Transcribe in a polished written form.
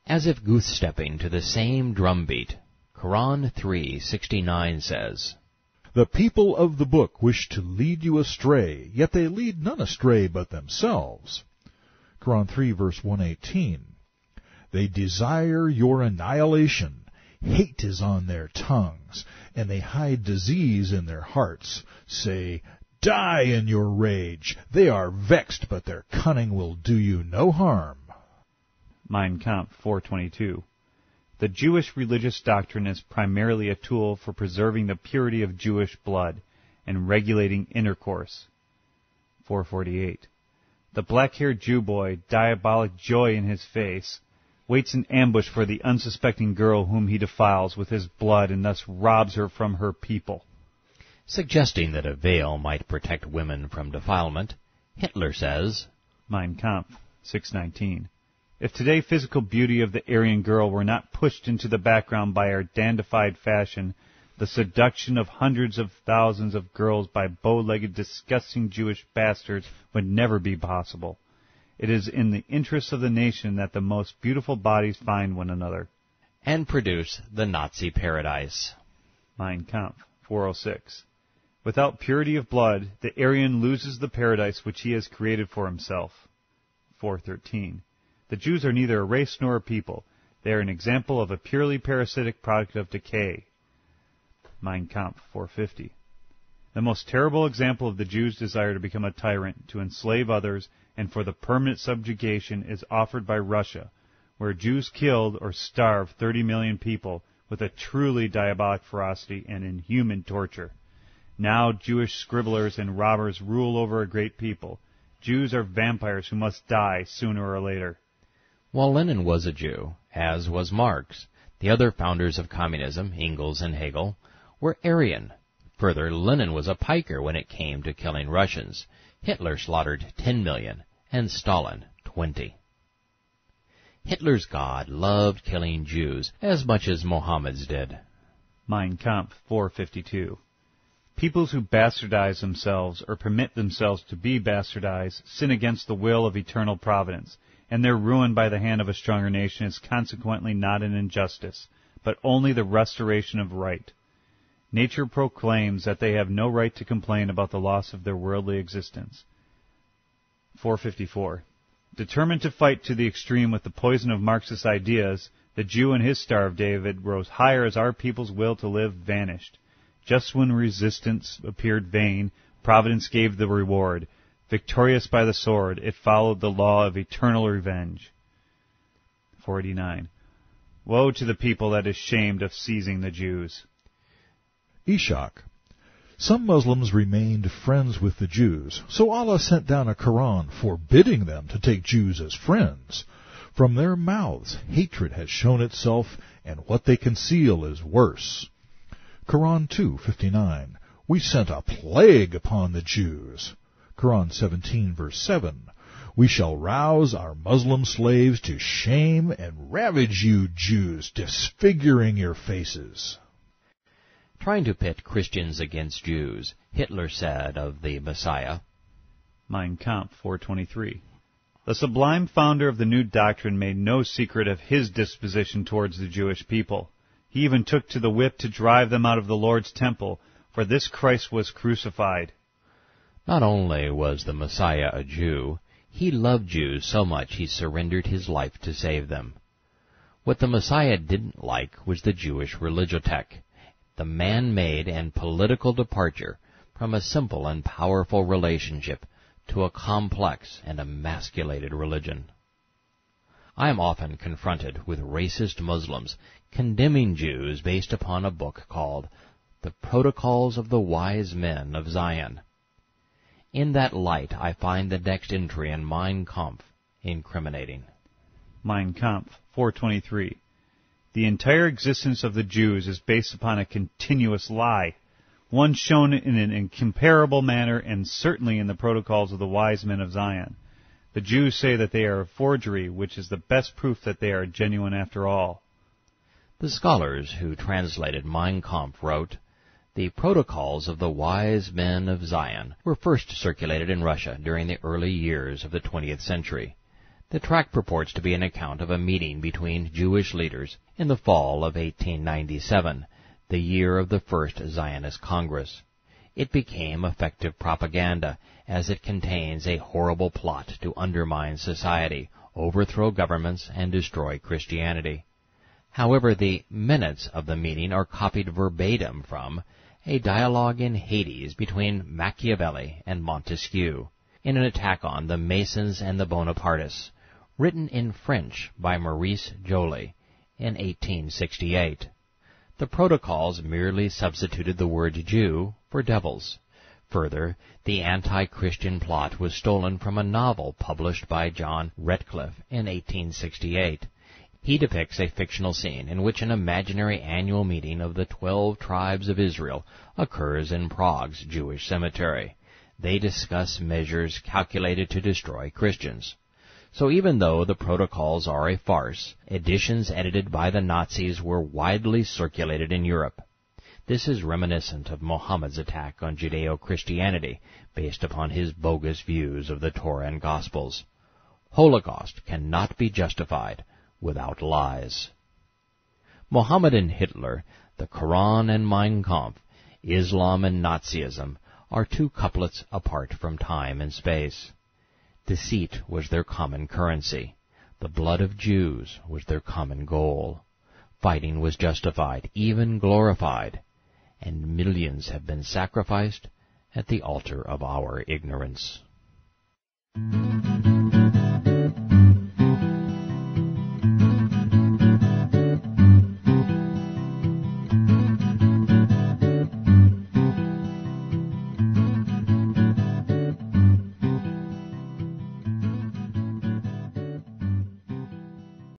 As if goose-stepping to the same drumbeat, Koran 3:69 says, "The people of the book wish to lead you astray, yet they lead none astray but themselves." Koran 3 verse 118, "They desire your annihilation. Hate is on their tongues, and they hide disease in their hearts. Say, die in your rage. They are vexed, but their cunning will do you no harm." Mein Kampf 4:22. The Jewish religious doctrine is primarily a tool for preserving the purity of Jewish blood and regulating intercourse. 4:48. The black-haired Jew boy, diabolic joy in his face, waits in ambush for the unsuspecting girl whom he defiles with his blood and thus robs her from her people. Suggesting that a veil might protect women from defilement, Hitler says, Mein Kampf 6:19. If today physical beauty of the Aryan girl were not pushed into the background by our dandified fashion, the seduction of hundreds of thousands of girls by bow-legged, disgusting Jewish bastards would never be possible. It is in the interests of the nation that the most beautiful bodies find one another. And produce the Nazi paradise. Mein Kampf 4:06. Without purity of blood, the Aryan loses the paradise which he has created for himself. 4:13. The Jews are neither a race nor a people. They are an example of a purely parasitic product of decay. Mein Kampf 4:50. The most terrible example of the Jews' desire to become a tyrant, to enslave others, and for the permanent subjugation is offered by Russia, where Jews killed or starved 30 million people with a truly diabolic ferocity and inhuman torture. Now Jewish scribblers and robbers rule over a great people. Jews are vampires who must die sooner or later. While Lenin was a Jew, as was Marx, the other founders of communism, Engels and Hegel, were Aryan. Further, Lenin was a piker when it came to killing Russians. Hitler slaughtered 10 million, and Stalin 20. Hitler's God loved killing Jews as much as Mohammed's did. Mein Kampf 4:52. Peoples who bastardize themselves or permit themselves to be bastardized sin against the will of eternal providence, and their ruin by the hand of a stronger nation is consequently not an injustice, but only the restoration of right. Nature proclaims that they have no right to complain about the loss of their worldly existence. 4:54. Determined to fight to the extreme with the poison of Marxist ideas, the Jew in his Star of David rose higher as our people's will to live vanished. Just when resistance appeared vain, Providence gave the reward. Victorious by the sword, it followed the law of eternal revenge. 489. Woe to the people that is shamed of seizing the Jews. Ishaq. Some Muslims remained friends with the Jews, so Allah sent down a Koran forbidding them to take Jews as friends. From their mouths hatred has shown itself, and what they conceal is worse. Koran 2:59. We sent a plague upon the Jews. Koran 17 verse 7. We shall rouse our Muslim slaves to shame and ravage you Jews, disfiguring your faces. Trying to pit Christians against Jews, Hitler said of the Messiah, Mein Kampf 4:23. The sublime founder of the new doctrine made no secret of his disposition towards the Jewish people. He even took to the whip to drive them out of the Lord's temple, for this Christ was crucified. Not only was the Messiah a Jew, he loved Jews so much he surrendered his life to save them. What the Messiah didn't like was the Jewish religiothek, the man-made and political departure from a simple and powerful relationship to a complex and emasculated religion. I am often confronted with racist Muslims condemning Jews based upon a book called The Protocols of the Wise Men of Zion. In that light, I find the next entry in Mein Kampf incriminating. Mein Kampf 4:23. The entire existence of the Jews is based upon a continuous lie, one shown in an incomparable manner and certainly in the protocols of the wise men of Zion. The Jews say that they are a forgery, which is the best proof that they are genuine after all. The scholars who translated Mein Kampf wrote, "The Protocols of the Wise Men of Zion were first circulated in Russia during the early years of the 20th century. The tract purports to be an account of a meeting between Jewish leaders in the fall of 1897, the year of the first Zionist Congress. It became effective propaganda, as it contains a horrible plot to undermine society, overthrow governments, and destroy Christianity. However, the minutes of the meeting are copied verbatim from a dialogue in Hades between Machiavelli and Montesquieu, in an attack on the Masons and the Bonapartists, written in French by Maurice Joly in 1868. The Protocols merely substituted the word Jew for devils. Further, the anti-Christian plot was stolen from a novel published by John Ratcliffe in 1868. He depicts a fictional scene in which an imaginary annual meeting of the 12 tribes of Israel occurs in Prague's Jewish cemetery. They discuss measures calculated to destroy Christians. So even though the Protocols are a farce, editions edited by the Nazis were widely circulated in Europe. This is reminiscent of Muhammad's attack on Judeo-Christianity, based upon his bogus views of the Torah and Gospels. Holocaust cannot be justified without lies. Muhammad and Hitler, the Koran and Mein Kampf, Islam and Nazism are two couplets apart from time and space. Deceit was their common currency. The blood of Jews was their common goal. Fighting was justified, even glorified, and millions have been sacrificed at the altar of our ignorance.